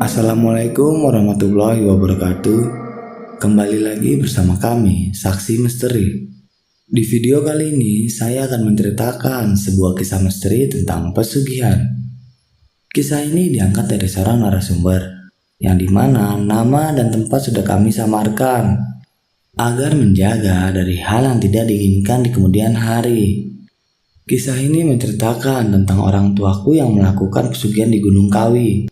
Assalamualaikum warahmatullahi wabarakatuh. Kembali lagi bersama kami, Saksi Misteri. Di video kali ini, saya akan menceritakan sebuah kisah misteri tentang pesugihan. Kisah ini diangkat dari seorang narasumber, yang dimana nama dan tempat sudah kami samarkan, agar menjaga dari hal yang tidak diinginkan di kemudian hari. Kisah ini menceritakan tentang orang tuaku yang melakukan pesugihan di Gunung Kawi.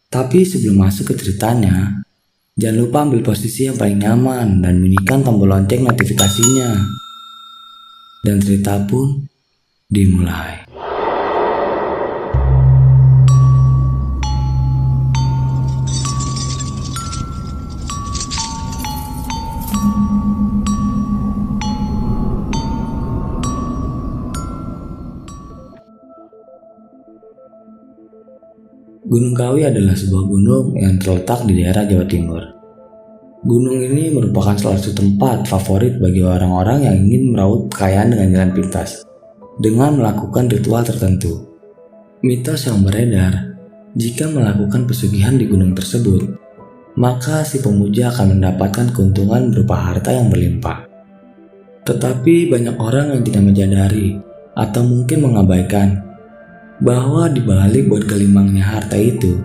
Tapi sebelum masuk ke ceritanya, jangan lupa ambil posisi yang paling nyaman dan bunyikan tombol lonceng notifikasinya. Dan cerita pun dimulai. Gunung Kawi adalah sebuah gunung yang terletak di daerah Jawa Timur. Gunung ini merupakan salah satu tempat favorit bagi orang-orang yang ingin meraup kekayaan dengan jalan pintas, dengan melakukan ritual tertentu. Mitos yang beredar, jika melakukan pesugihan di gunung tersebut, maka si pemuja akan mendapatkan keuntungan berupa harta yang berlimpah. Tetapi banyak orang yang tidak menyadari atau mungkin mengabaikan bahwa di balik buat gelimangnya harta itu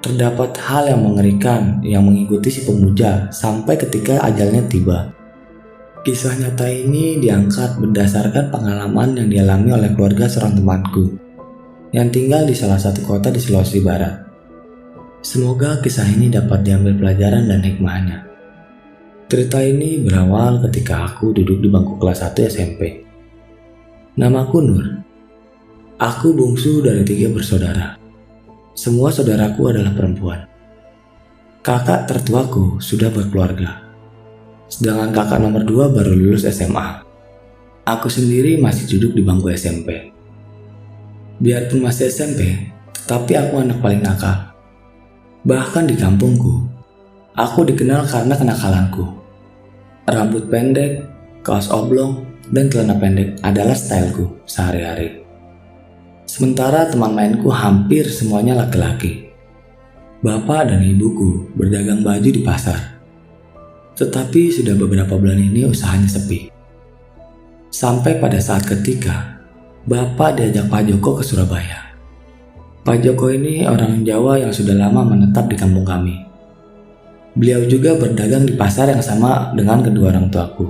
terdapat hal yang mengerikan yang mengikuti si pemuja sampai ketika ajalnya tiba. Kisah nyata ini diangkat berdasarkan pengalaman yang dialami oleh keluarga seorang temanku yang tinggal di salah satu kota di Sulawesi Barat. Semoga kisah ini dapat diambil pelajaran dan hikmahnya. Cerita ini berawal ketika aku duduk di bangku kelas 1 SMP. Namaku Nur. Aku bungsu dari 3 bersaudara. Semua saudaraku adalah perempuan. Kakak tertuaku sudah berkeluarga, sedangkan kakak nomor 2 baru lulus SMA. Aku sendiri masih duduk di bangku SMP. Biarpun masih SMP, tetapi aku anak paling nakal. Bahkan di kampungku, aku dikenal karena kenakalanku. Rambut pendek, kaos oblong, dan celana pendek adalah styleku sehari-hari. Sementara teman mainku hampir semuanya laki-laki. Bapak dan ibuku berdagang baju di pasar. Tetapi sudah beberapa bulan ini usahanya sepi. Sampai pada saat ketika Bapak diajak Pak Joko ke Surabaya. Pak Joko ini orang Jawa yang sudah lama menetap di kampung kami. Beliau juga berdagang di pasar yang sama dengan kedua orang tuaku.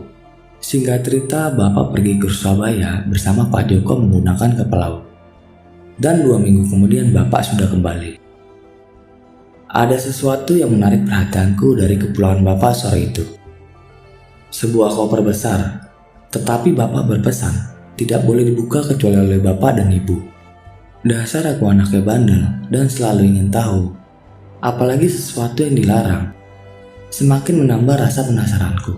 Singkat cerita, Bapak pergi ke Surabaya bersama Pak Joko menggunakan kapal laut. Dan 2 minggu kemudian Bapak sudah kembali. Ada sesuatu yang menarik perhatianku dari kepulangan Bapak sore itu. Sebuah koper besar, tetapi Bapak berpesan tidak boleh dibuka kecuali oleh Bapak dan Ibu. Dasar aku anaknya bandel dan selalu ingin tahu, apalagi sesuatu yang dilarang, semakin menambah rasa penasaranku.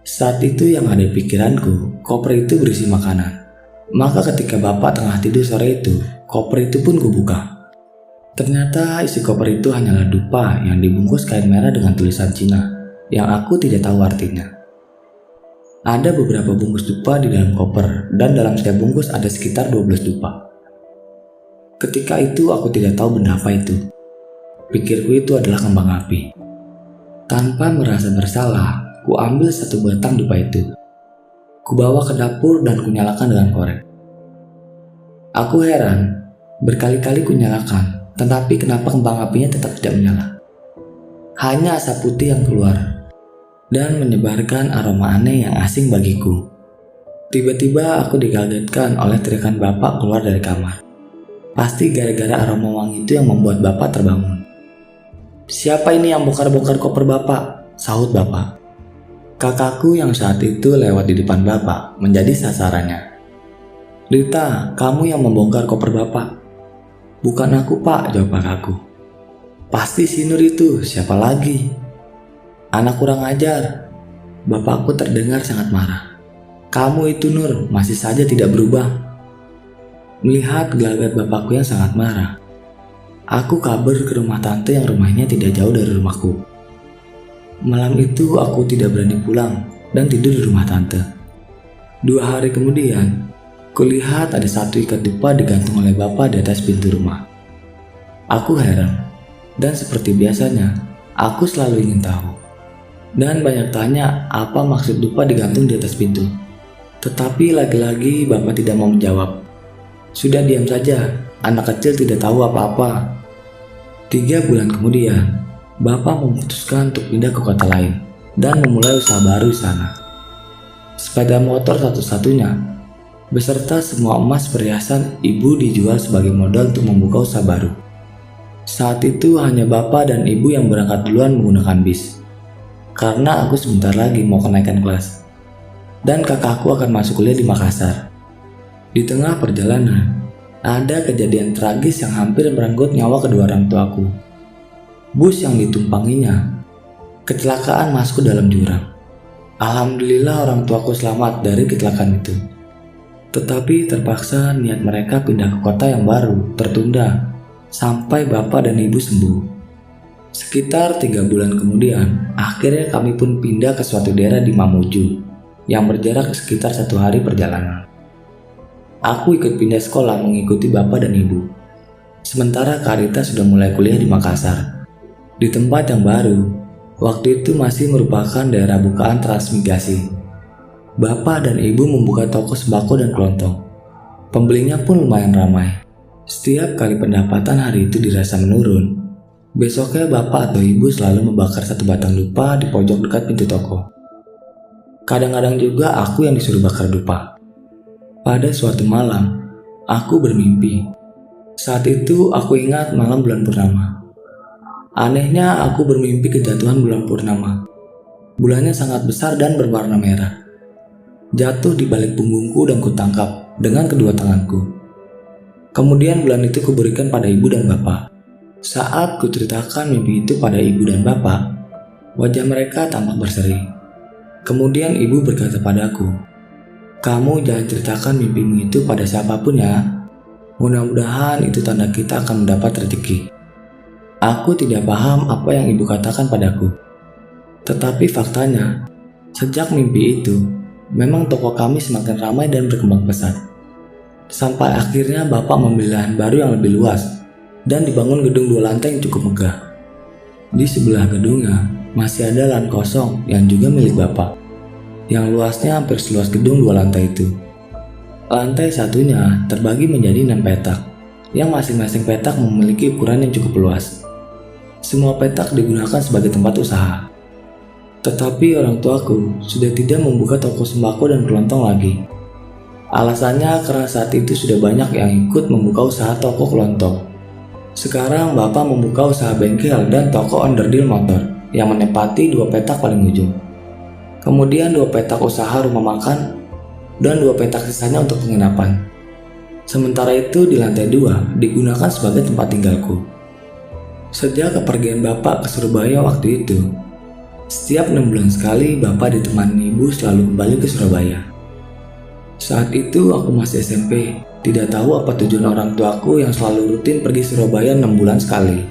Saat itu yang ada di pikiranku, koper itu berisi makanan. Maka ketika Bapak tengah tidur sore itu, koper itu pun kubuka. Ternyata isi koper itu hanyalah dupa yang dibungkus kain merah dengan tulisan Cina yang aku tidak tahu artinya. Ada beberapa bungkus dupa di dalam koper dan dalam setiap bungkus ada sekitar 12 dupa. Ketika itu aku tidak tahu benda apa itu. Pikirku itu adalah kembang api. Tanpa merasa bersalah, ku ambil 1 batang dupa itu. Kubawa ke dapur dan kunyalakan dengan korek. Aku heran, berkali-kali kunyalakan, tetapi kenapa kembang apinya tetap tidak menyala. Hanya asap putih yang keluar, dan menyebarkan aroma aneh yang asing bagiku. Tiba-tiba aku dikagetkan oleh teriakan Bapak keluar dari kamar. Pasti gara-gara aroma wangi itu yang membuat Bapak terbangun. "Siapa ini yang bongkar-bongkar koper Bapak?" sahut Bapak. Kakakku yang saat itu lewat di depan Bapak menjadi sasarannya. "Rita, kamu yang membongkar koper Bapak." "Bukan aku, Pak," jawab kakakku. "Pasti si Nur itu, siapa lagi?" "Anak kurang ajar." Bapakku terdengar sangat marah. "Kamu itu Nur, masih saja tidak berubah." Melihat gelagat bapakku yang sangat marah, aku kabur ke rumah tante yang rumahnya tidak jauh dari rumahku. Malam itu aku tidak berani pulang dan tidur di rumah tante. 2 hari kemudian, kulihat ada 1 ikat dupa digantung oleh Bapak di atas pintu rumah. Aku heran, Dan seperti biasanya, aku selalu ingin tahu. Dan banyak tanya apa maksud dupa digantung di atas pintu. Tetapi lagi-lagi bapak tidak mau menjawab. Sudah diam saja, anak kecil tidak tahu apa-apa. 3 bulan kemudian, bapak memutuskan untuk pindah ke kota lain dan memulai usaha baru di sana. Sepeda motor satu-satunya, beserta semua emas perhiasan ibu dijual sebagai modal untuk membuka usaha baru. Saat itu hanya bapak dan ibu yang berangkat duluan menggunakan bis, karena aku sebentar lagi mau kenaikan kelas, dan kakakku akan masuk kuliah di Makassar. Di tengah perjalanan, ada kejadian tragis yang hampir merenggut nyawa kedua orang tuaku. Bus yang ditumpanginya kecelakaan masuk ke dalam jurang. Alhamdulillah orang tuaku selamat dari kecelakaan itu. Tetapi terpaksa niat mereka pindah ke kota yang baru tertunda sampai bapak dan ibu sembuh. Sekitar 3 bulan kemudian, akhirnya kami pun pindah ke suatu daerah di Mamuju yang berjarak sekitar 1 hari perjalanan. Aku ikut pindah sekolah mengikuti bapak dan ibu. Sementara Karita sudah mulai kuliah di Makassar, di tempat yang baru. Waktu itu masih merupakan daerah bukaan transmigrasi. Bapak dan ibu membuka toko sembako dan kelontong. Pembelinya pun lumayan ramai. Setiap kali pendapatan hari itu dirasa menurun, besoknya bapak atau ibu selalu membakar 1 batang dupa di pojok dekat pintu toko. Kadang-kadang juga aku yang disuruh bakar dupa. Pada suatu malam, aku bermimpi. Saat itu aku ingat malam bulan purnama. Anehnya aku bermimpi kejatuhan bulan purnama. Bulannya sangat besar dan berwarna merah. Jatuh di balik punggungku dan kutangkap dengan kedua tanganku. Kemudian bulan itu kuberikan pada ibu dan bapak. Saat kuceritakan mimpi itu pada ibu dan bapak, wajah mereka tampak berseri. Kemudian ibu berkata padaku, "Kamu jangan ceritakan mimpimu itu pada siapapun ya. Mudah-mudahan itu tanda kita akan mendapat rezeki." Aku tidak paham apa yang ibu katakan padaku. Tetapi faktanya, sejak mimpi itu, memang toko kami semakin ramai dan berkembang pesat. Sampai akhirnya bapak membeli lahan baru yang lebih luas dan dibangun gedung 2 lantai yang cukup megah. Di sebelah gedungnya masih ada lahan kosong yang juga milik bapak, yang luasnya hampir seluas gedung 2 lantai itu. Lantai satunya terbagi menjadi 6 petak, yang masing-masing petak memiliki ukuran yang cukup luas. Semua petak digunakan sebagai tempat usaha. Tetapi orang tuaku sudah tidak membuka toko sembako dan kelontong lagi. Alasannya karena saat itu sudah banyak yang ikut membuka usaha toko kelontong. Sekarang bapak membuka usaha bengkel dan toko onderdil motor yang menempati 2 petak paling ujung. Kemudian 2 petak usaha rumah makan dan 2 petak sisanya untuk penginapan. Sementara itu di lantai 2 digunakan sebagai tempat tinggalku. Sejak kepergian bapak ke Surabaya waktu itu, setiap 6 bulan sekali bapak ditemani ibu selalu kembali ke Surabaya. Saat itu aku masih SMP, tidak tahu apa tujuan orang tuaku yang selalu rutin pergi Surabaya 6 bulan sekali.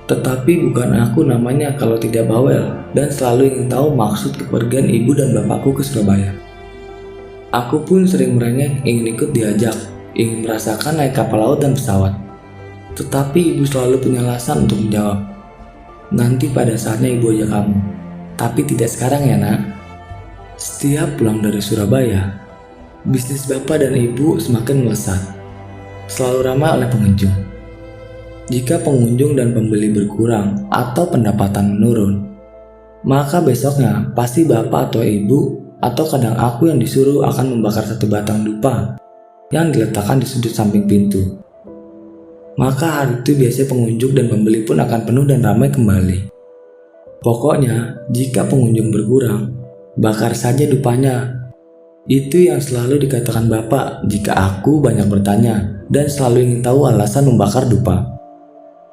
Tetapi bukan aku namanya kalau tidak bawel dan selalu ingin tahu maksud kepergian ibu dan bapakku ke Surabaya. Aku pun sering merengek ingin ikut diajak, ingin merasakan naik kapal laut dan pesawat. Tetapi ibu selalu punya alasan untuk menjawab, "Nanti pada saatnya ibu ajak kamu, tapi tidak sekarang ya nak." Setiap pulang dari Surabaya, bisnis bapak dan ibu semakin melesat, selalu ramai oleh pengunjung. Jika pengunjung dan pembeli berkurang atau pendapatan menurun, maka besoknya pasti bapak atau ibu atau kadang aku yang disuruh akan membakar 1 batang dupa yang diletakkan di sudut samping pintu. Maka hari itu biasanya pengunjung dan pembeli pun akan penuh dan ramai kembali. Pokoknya jika pengunjung berkurang, bakar saja dupanya. Itu yang selalu dikatakan bapak jika aku banyak bertanya dan selalu ingin tahu alasan membakar dupa.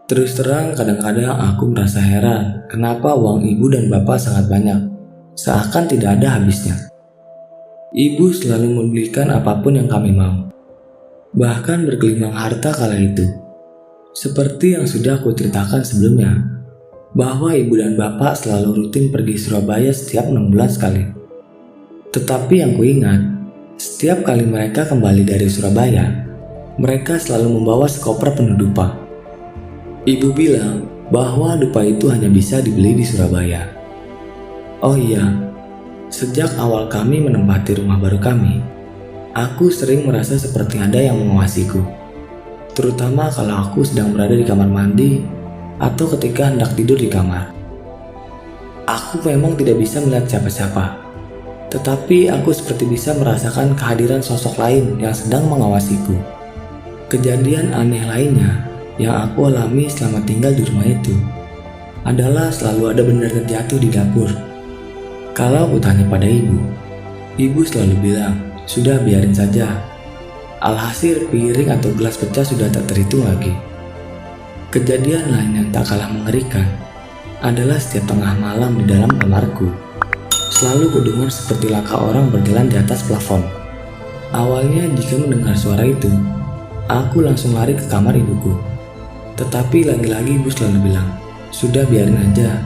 Terus terang kadang-kadang aku merasa heran kenapa uang ibu dan bapak sangat banyak, seakan tidak ada habisnya. Ibu selalu membelikan apapun yang kami mau, bahkan bergelimang harta kala itu. Seperti yang sudah aku ceritakan sebelumnya, bahwa ibu dan bapak selalu rutin pergi Surabaya setiap 6 bulan sekali. Tetapi yang kuingat, setiap kali mereka kembali dari Surabaya, mereka selalu membawa sekoper penuh dupa. Ibu bilang bahwa dupa itu hanya bisa dibeli di Surabaya. Oh iya, sejak awal kami menempati rumah baru kami, aku sering merasa seperti ada yang mengawasiku. Terutama kalau aku sedang berada di kamar mandi atau ketika hendak tidur di kamar. Aku memang tidak bisa melihat siapa-siapa, tetapi aku seperti bisa merasakan kehadiran sosok lain yang sedang mengawasiku. Kejadian aneh lainnya yang aku alami selama tinggal di rumah itu adalah selalu ada benda terjatuh di dapur. Kalau aku tanya pada ibu selalu bilang, sudah biarin saja. Alhasil piring atau gelas pecah sudah tak terhitung lagi. Kejadian lain yang tak kalah mengerikan adalah setiap tengah malam di dalam kamarku. Selalu kudengar seperti langkah orang berjalan di atas plafon. Awalnya jika mendengar suara itu, aku langsung lari ke kamar ibuku. Tetapi lagi-lagi ibu selalu bilang, sudah biarin aja.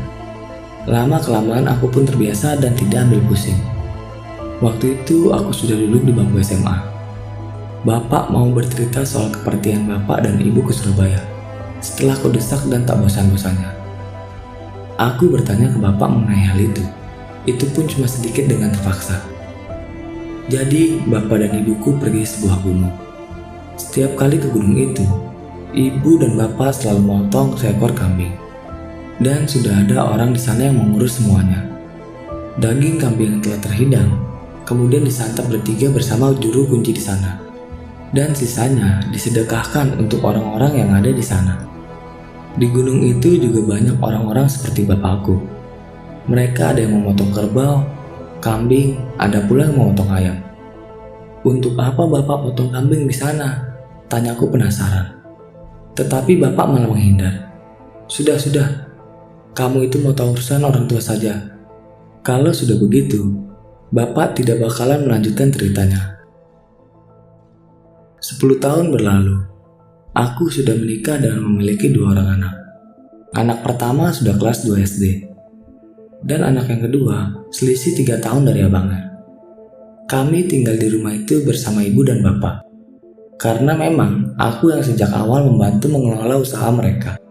Lama-kelamaan aku pun terbiasa dan tidak ambil pusing. Waktu itu aku sudah duduk di bangku SMA. Bapak mau bercerita soal kepergian bapak dan ibu ke Surabaya. Setelah ku desak dan tak bosan-bosannya, aku bertanya ke bapak mengenai hal itu. Itu pun cuma sedikit dengan terpaksa. Jadi, bapak dan ibuku pergi sebuah gunung. Setiap kali ke gunung itu, ibu dan bapak selalu memotong seekor kambing. Dan sudah ada orang di sana yang mengurus semuanya. Daging kambing yang telah terhidang, kemudian disantap bertiga bersama juru kunci di sana. Dan sisanya disedekahkan untuk orang-orang yang ada di sana. Di gunung itu juga banyak orang-orang seperti bapakku. Mereka ada yang memotong kerbau, kambing, ada pula yang memotong ayam. Untuk apa bapak potong kambing di sana? Tanyaku penasaran. Tetapi bapak malah menghindar. Sudah, kamu itu mau tahu urusan orang tua saja. Kalau sudah begitu, bapak tidak bakalan melanjutkan ceritanya. 10 tahun berlalu, aku sudah menikah dan memiliki 2 orang anak. Anak pertama sudah kelas 2 SD. Dan anak yang kedua selisih 3 tahun dari abangnya. Kami tinggal di rumah itu bersama ibu dan bapak. Karena memang aku yang sejak awal membantu mengelola usaha mereka.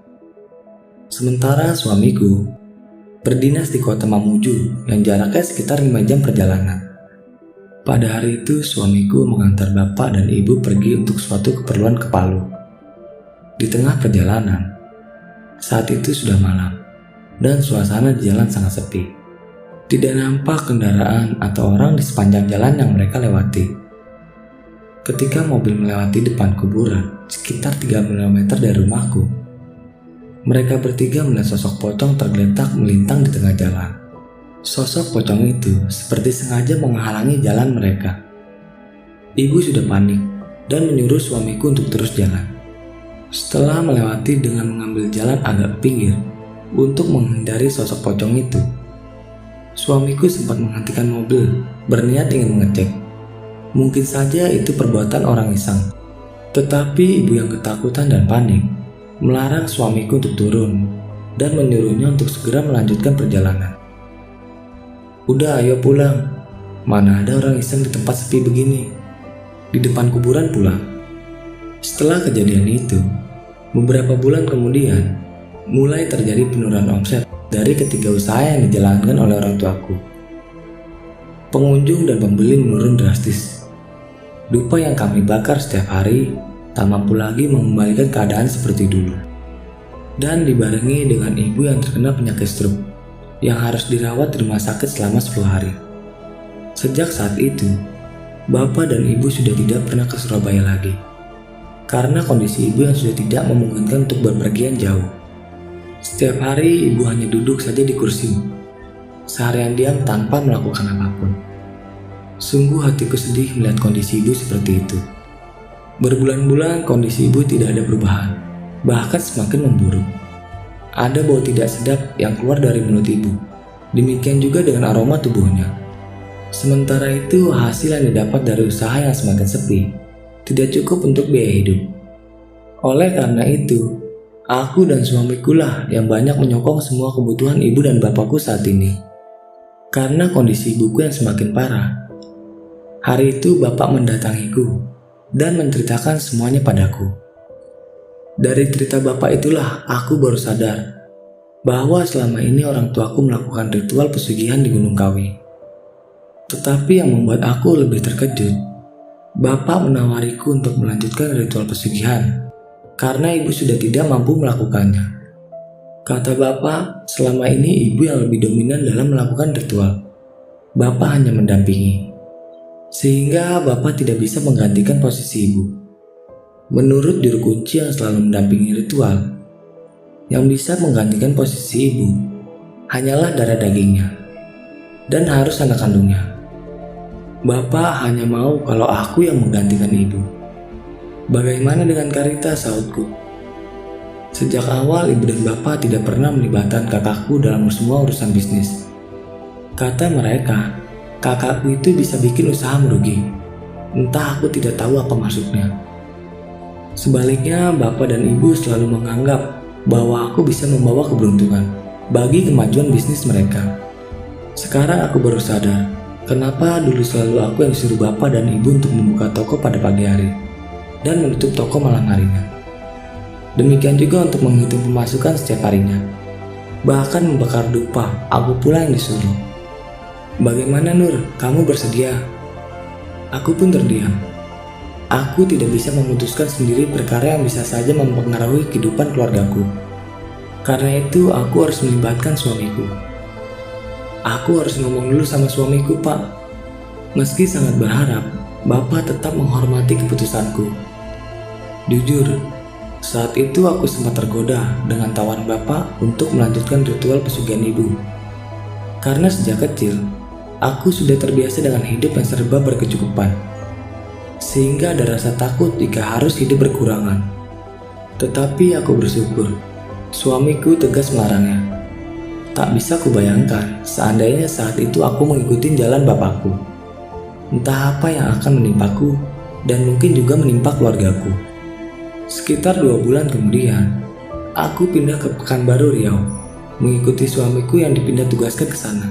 Sementara suamiku berdinas di kota Mamuju yang jaraknya sekitar 5 jam perjalanan. Pada hari itu suamiku mengantar bapak dan ibu pergi untuk suatu keperluan ke Palu. Di tengah perjalanan, saat itu sudah malam dan suasana di jalan sangat sepi. Tidak nampak kendaraan atau orang di sepanjang jalan yang mereka lewati. Ketika mobil melewati depan kuburan sekitar 3 km dari rumahku, mereka bertiga melihat sosok pocong tergeletak melintang di tengah jalan. Sosok pocong itu seperti sengaja menghalangi jalan mereka. Ibu sudah panik dan menyuruh suamiku untuk terus jalan. Setelah melewati dengan mengambil jalan agak pinggir untuk menghindari sosok pocong itu, suamiku sempat menghentikan mobil, berniat ingin mengecek. Mungkin saja itu perbuatan orang iseng. Tetapi ibu yang ketakutan dan panik melarang suamiku untuk turun dan menyuruhnya untuk segera melanjutkan perjalanan. Udah, ayo pulang. Mana ada orang iseng di tempat sepi begini. Di depan kuburan pula. Setelah kejadian itu, beberapa bulan kemudian, mulai terjadi penurunan omset dari ketiga usaha yang dijalankan oleh orang tuaku. Pengunjung dan pembeli menurun drastis. Dupa yang kami bakar setiap hari tak mampu lagi mengembalikan keadaan seperti dulu. Dan dibarengi dengan ibu yang terkena penyakit stroke yang harus dirawat di rumah sakit selama 10 hari. Sejak saat itu, bapak dan ibu sudah tidak pernah ke Surabaya lagi. Karena kondisi ibu yang sudah tidak memungkinkan untuk berpergian jauh. Setiap hari ibu hanya duduk saja di kursi, seharian diam tanpa melakukan apapun. Sungguh hatiku sedih melihat kondisi ibu seperti itu. Berbulan-bulan kondisi ibu tidak ada perubahan, bahkan semakin memburuk. Ada bau tidak sedap yang keluar dari mulut ibu. Demikian juga dengan aroma tubuhnya. Sementara itu hasil yang didapat dari usaha yang semakin sepi tidak cukup untuk biaya hidup. Oleh karena itu, aku dan suamiku lah yang banyak menyokong semua kebutuhan ibu dan bapakku saat ini. Karena kondisi ibuku yang semakin parah. Hari itu bapak mendatangiku dan menceritakan semuanya padaku. Dari cerita bapak itulah aku baru sadar bahwa selama ini orang tuaku melakukan ritual pesugihan di Gunung Kawi. Tetapi yang membuat aku lebih terkejut, bapak menawariku untuk melanjutkan ritual pesugihan karena ibu sudah tidak mampu melakukannya. Kata bapak, selama ini ibu yang lebih dominan dalam melakukan ritual. Bapak hanya mendampingi, sehingga bapak tidak bisa menggantikan posisi ibu. Menurut juru kunci yang selalu mendampingi ritual, yang bisa menggantikan posisi ibu hanyalah darah dagingnya dan harus anak kandungnya. Bapak hanya mau kalau aku yang menggantikan ibu. Bagaimana dengan Karita, sautku? Sejak awal ibu dan bapak tidak pernah melibatkan kakakku dalam semua urusan bisnis. Kata mereka, kakakku itu bisa bikin usaha merugi. Entah aku tidak tahu apa maksudnya. Sebaliknya, bapak dan ibu selalu menganggap bahwa aku bisa membawa keberuntungan bagi kemajuan bisnis mereka. Sekarang aku baru sadar, kenapa dulu selalu aku yang disuruh bapak dan ibu untuk membuka toko pada pagi hari dan menutup toko malam harinya. Demikian juga untuk menghitung pemasukan setiap harinya. Bahkan membakar dupa, aku pula yang disuruh. Bagaimana Nur, kamu bersedia? Aku pun terdiam. Aku tidak bisa memutuskan sendiri perkara yang bisa saja mempengaruhi kehidupan keluargaku. Karena itu aku harus melibatkan suamiku. Aku harus ngomong dulu sama suamiku, Pak. Meski sangat berharap, Bapak tetap menghormati keputusanku. Jujur, saat itu aku sempat tergoda dengan tawaran Bapak untuk melanjutkan ritual pesugihan ibu. Karena sejak kecil, aku sudah terbiasa dengan hidup yang serba berkecukupan. Sehingga ada rasa takut jika harus hidup berkurangan. Tetapi aku bersyukur, suamiku tegas melarangnya. Tak bisa kubayangkan seandainya saat itu aku mengikuti jalan bapakku. Entah apa yang akan menimpaku dan mungkin juga menimpa keluargaku. Sekitar 2 bulan kemudian, aku pindah ke Pekanbaru Riau, mengikuti suamiku yang dipindah tugaskan ke sana.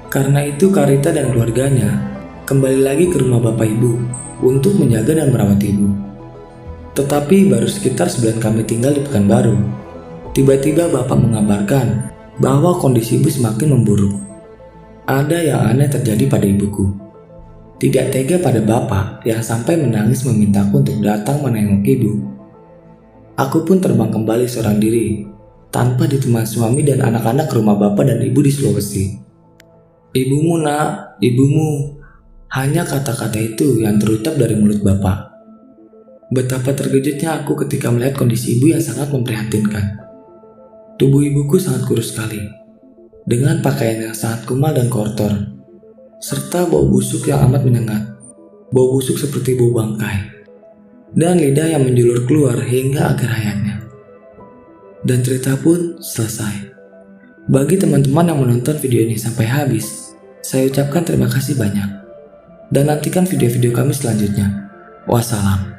Karena itu Karita dan keluarganya kembali lagi ke rumah bapak ibu untuk menjaga dan merawat ibu. Tetapi baru sekitar sebulan kami tinggal di Pekanbaru, tiba-tiba bapak mengabarkan bahwa kondisi ibu semakin memburuk. Ada yang aneh terjadi pada ibuku. Tidak tega pada bapak yang sampai menangis memintaku untuk datang menengok ibu. Aku pun terbang kembali seorang diri, tanpa ditemani suami dan anak-anak ke rumah bapak dan ibu di Sulawesi. Ibumu nak, ibumu. Hanya kata-kata itu yang terucap dari mulut bapak. Betapa terkejutnya aku ketika melihat kondisi ibu yang sangat memprihatinkan. Tubuh ibuku sangat kurus sekali, dengan pakaian yang sangat kumal dan kotor, serta bau busuk yang amat menyengat. Bau busuk seperti bau bangkai, dan lidah yang menjulur keluar hingga akhir hayatnya. Dan cerita pun selesai. Bagi teman-teman yang menonton video ini sampai habis, saya ucapkan terima kasih banyak. Dan nantikan video-video kami selanjutnya. Wassalam.